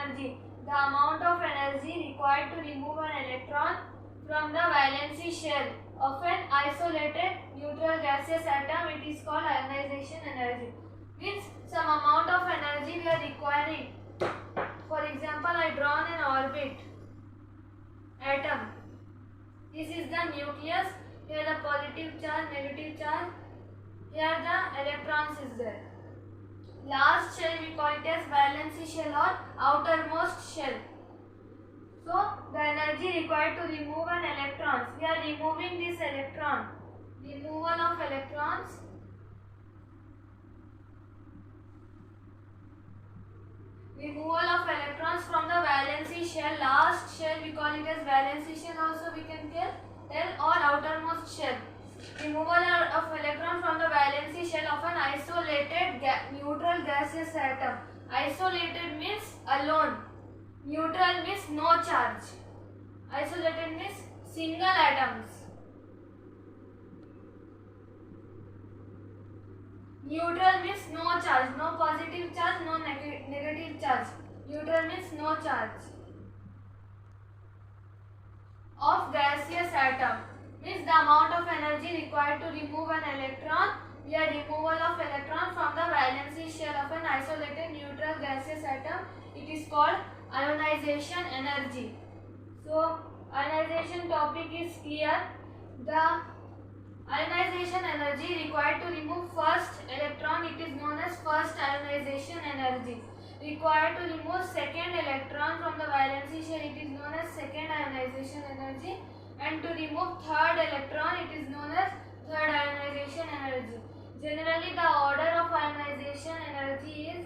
energy. The amount of energy required to remove an electron from the valency shell of an isolated neutral gaseous atom, it is called ionization energy. Means some amount of energy we are requiring. For example, I drawn an orbit atom. This is the nucleus. Here the positive charge, negative charge. Here the electrons is there. Last shell we call it as valency shell or outermost shell. So the energy required to remove an electron. We are removing this electron. Removal of electrons. Removal of electrons from the valency shell. Last shell we call it as valency shell also we can tell or outermost shell. Removal of electron from the valency shell of an isolated neutral gaseous atom. Isolated means alone. Neutral means no charge. Isolated means single atoms. Neutral means no charge, no positive charge, no negative charge. Neutral means no charge. Of gaseous atom means the amount of energy required to remove an electron via removal of electron from the valency shell of an isolated neutral gaseous atom. It is called ionization energy. So ionization topic is clear. The ionization energy required to remove first electron, it is known as first ionization energy. Required to remove second electron from the valency shell, it is known as second ionization energy. And to remove third electron, it is known as third ionization energy. Generally the order of ionization energy is,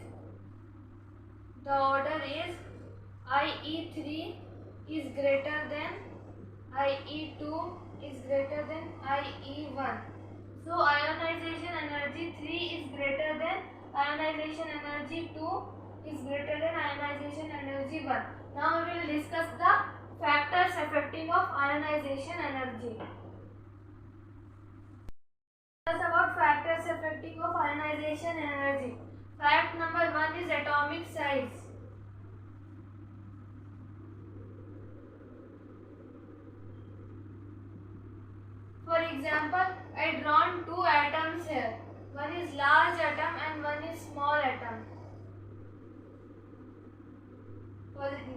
IE3 is greater than IE2 is greater than IE1. So ionization energy 3 is greater than ionization energy 2 is greater than ionization energy 1. Now we will discuss the factors affecting of ionization energy. Discuss about factors affecting of ionization energy. Fact number 1 is atomic size. For example, I drawn two atoms here. One is large atom and one is small atom.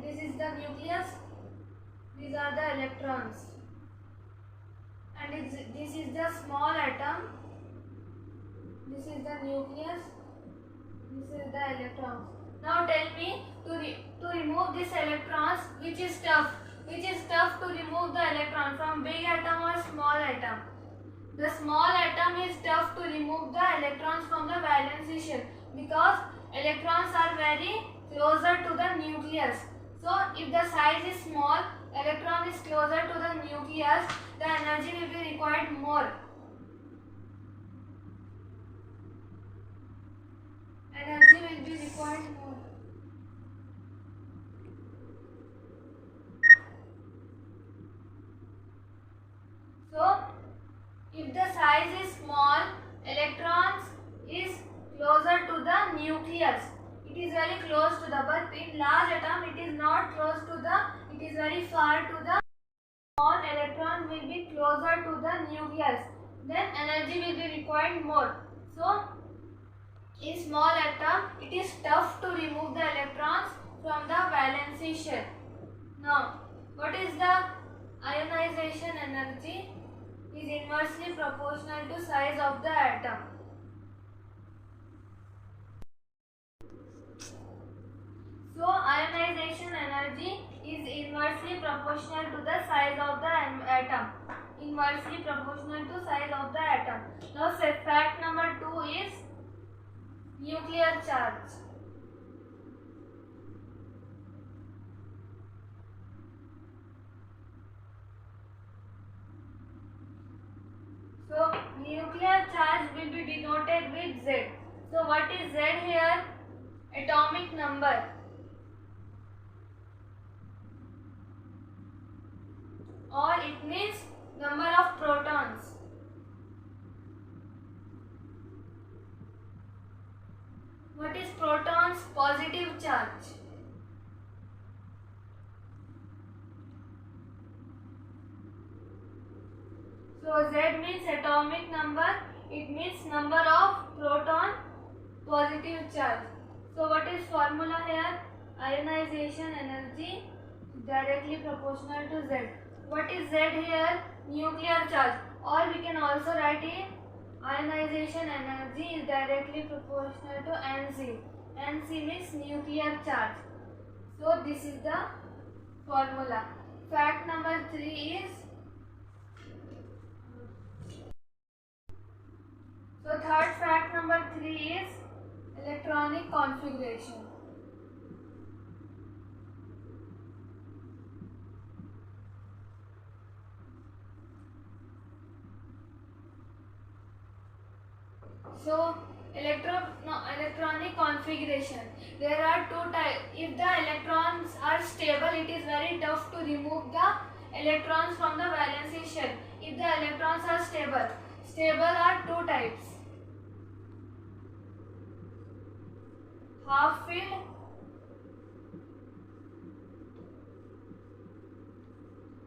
This is the nucleus. These are the electrons. And this is the small atom. This is the nucleus. This is the electrons. Now tell me to remove these electrons, which is tough. Which is tough to remove the electron, from big atom or small atom? The small atom is tough to remove the electrons from the valency shell because electrons are very closer to the nucleus. So if the size is small, electron is closer to the nucleus, the energy will be required more. Energy will be required more. So, if the size is small, electrons is closer to the nucleus. It is very close to the, but in large atom it is not close to the, it is very far to the. Small electron will be closer to the nucleus. Then energy will be required more. So, in small atom, it is tough to remove the electrons from the valency shell. Now, what is the ionization energy? Is inversely proportional to size of the atom. So ionization energy is inversely proportional to the size of the atom. Inversely proportional to size of the atom. Now fact number 2 is nuclear charge. So nuclear charge will be denoted with Z. So what is Z here? Atomic number. Or it means number of protons. What is protons? Positive charge. So Z means atomic number. It means number of proton positive charge. So what is formula here? Ionization energy directly proportional to Z. What is Z here? Nuclear charge. Or we can also write it ionization energy is directly proportional to Nc. Nc means nuclear charge. So this is the formula. Fact number 3 is, so third fact number 3 is electronic configuration. So electronic configuration. There are two types. If the electrons are stable, it is very tough to remove the electrons from the valency shell. If the electrons are stable are two types: half filled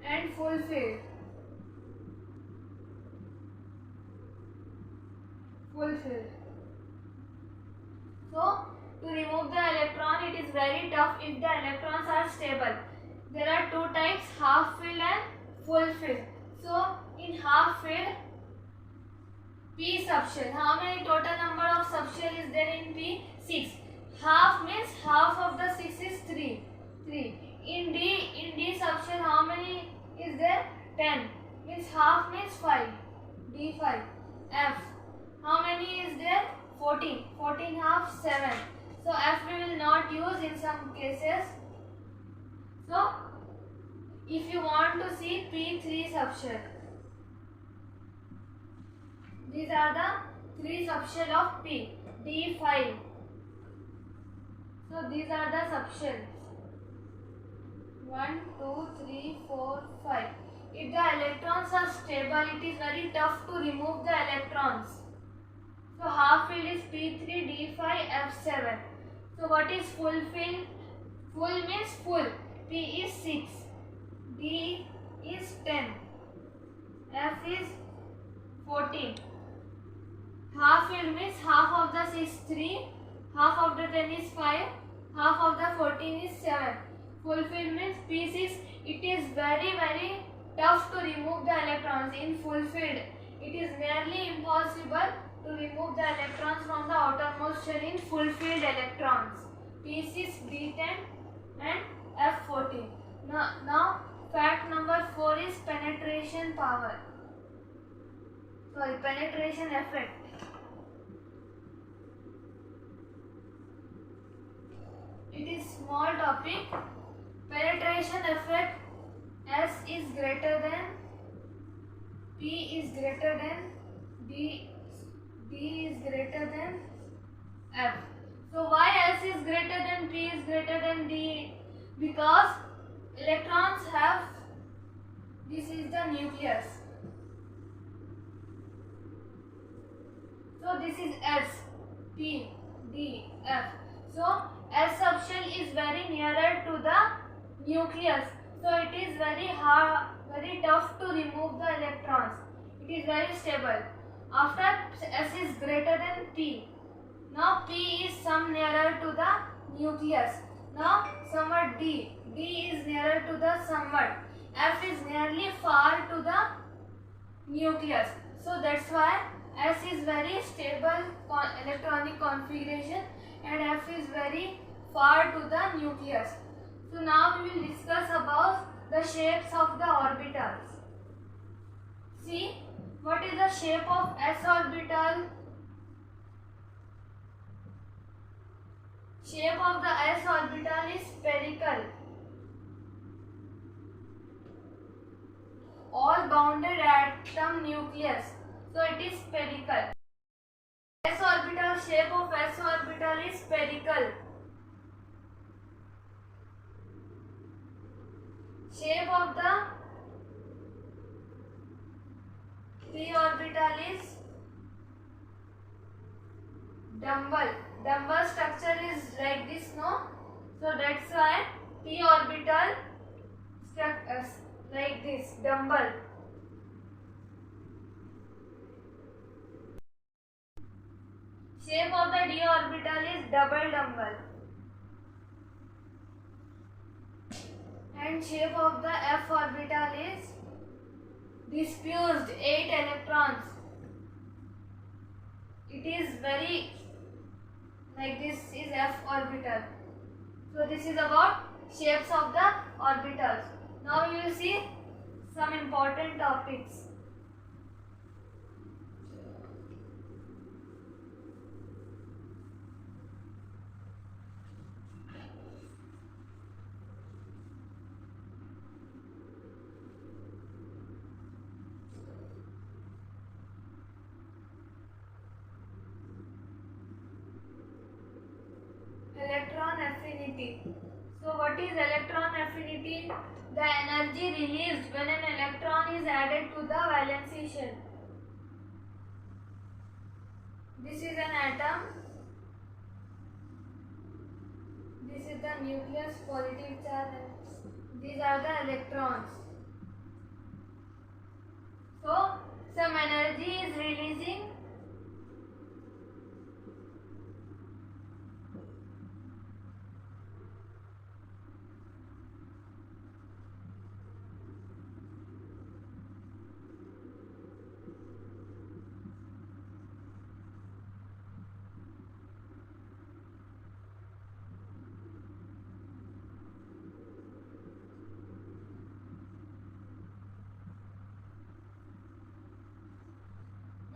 and full filled. So to remove the electron, it is very tough if the electrons are stable. There are two types: half filled and full filled. So in half filled, P subshell. How many total number of subshell is there in P? 6. Half means half of the 6 is 3. In D subshell, how many is there? 10. Means half means 5. D 5. F. How many is there? 14. 14 half 7. So F we will not use in some cases. So if you want to see P3 subshell, these are the 3 subshell of P. D5. So these are the subshells. 1, 2, 3, 4, 5. If the electrons are stable, it is very tough to remove the electrons. So half filled is P3, D5, F7. So what is full filled? Full means full. P is 6. D is 10. F is 14. Half filled means half of the 6 is 3, half of the 10 is 5, half of the 14 is 7. Full filled means P6. It is very tough to remove the electrons in full filled. It is nearly impossible to remove the electrons from the outermost shell in full filled electrons. P6, D10 and F14. Now fact number 4 is penetration power. Penetration effect. It is small topic. Penetration effect. S is greater than, P is greater than, D is greater than F. So why S is greater than P is greater than D? Because electrons have, this is the nucleus. So this is S, P, D, F. So S subshell is very nearer to the nucleus. So it is very hard, very tough to remove the electrons. It is very stable. After S is greater than P. Now P is some nearer to the nucleus. Now somewhat D. D is nearer to the somewhat. F is nearly far to the nucleus. So that's why S is very stable electronic configuration and F is very far to the nucleus. So now we will discuss about the shapes of the orbitals. See, what is the shape of S orbital? Shape of the S orbital is spherical. All bounded atom nucleus. So it is spherical. S orbital, shape of S orbital is spherical. Shape of the p orbital is dumbbell. Dumbbell structure is like this, no? So that's why p orbital like this, dumbbell. Shape of the d orbital is double dumbbell. And shape of the f orbital is diffused 8 electrons. It is very like this is f orbital. So this is about shapes of the orbitals. Now you will see some important topics. Electron affinity. So what is electron affinity? The energy released when an electron is added to the valency shell. This is an atom. This is the nucleus, positive charge, and these are the electrons. So some energy is releasing.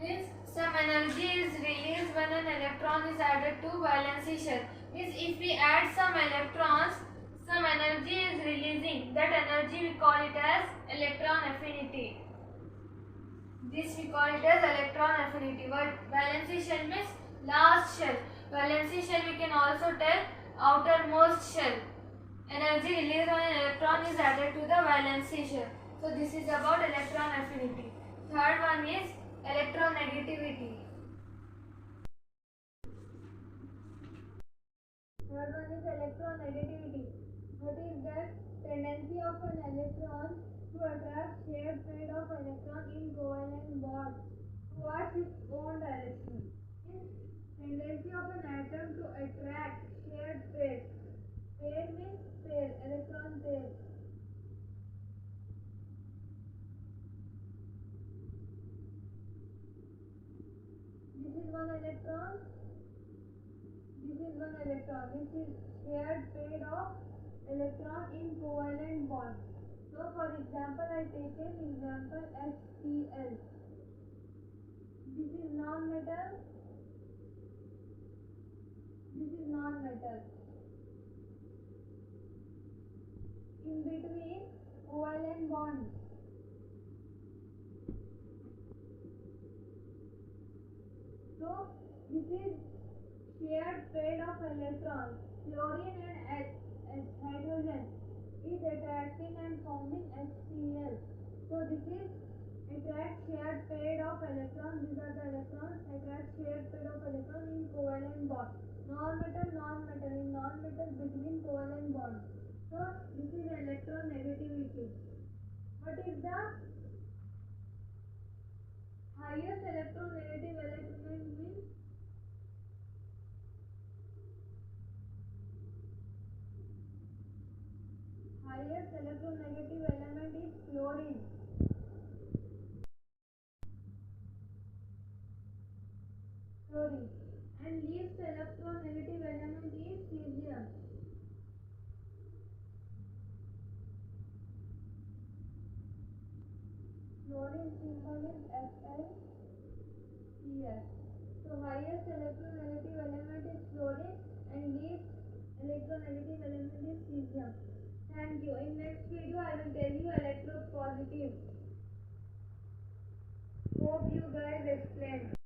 Means some energy is released when an electron is added to valency shell. Means if we add some electrons, some energy is releasing. That energy we call it as electron affinity. This we call it as electron affinity. But valency shell means last shell. Valency shell we can also tell outermost shell. Energy released when an electron is added to the valency shell. So this is about electron affinity. Third one is electronegativity. Third one is electronegativity. What is that? Tendency of an electron to attract shared pair of electron in covalent bond towards its own direction. Tendency of an atom to attract shared pair. Pair means pair, electron pair. This is one electron. This is one electron. This is shared pair of electron in covalent bond. So for example, I take an example HCl. This is non-metal. This is non-metal. In between covalent bond. So this is shared pair of electrons. Fluorine and hydrogen is attracting and forming HCl. So this is attract shared pair of electrons. These are the electrons. Attract shared pair of electrons in covalent bond. Non-metal, non-metal. In non-metal between covalent bond. So this is electronegativity. What is the highest electronegative element means? Highest electronegative element is fluorine. Fluorine. And least electronegative element is cesium. Fluorine symbol is FeCl. So highest electronegative element is fluorine and least electronegative element is cesium. Thank you. In next video I will tell you electropositive. Hope you guys explained.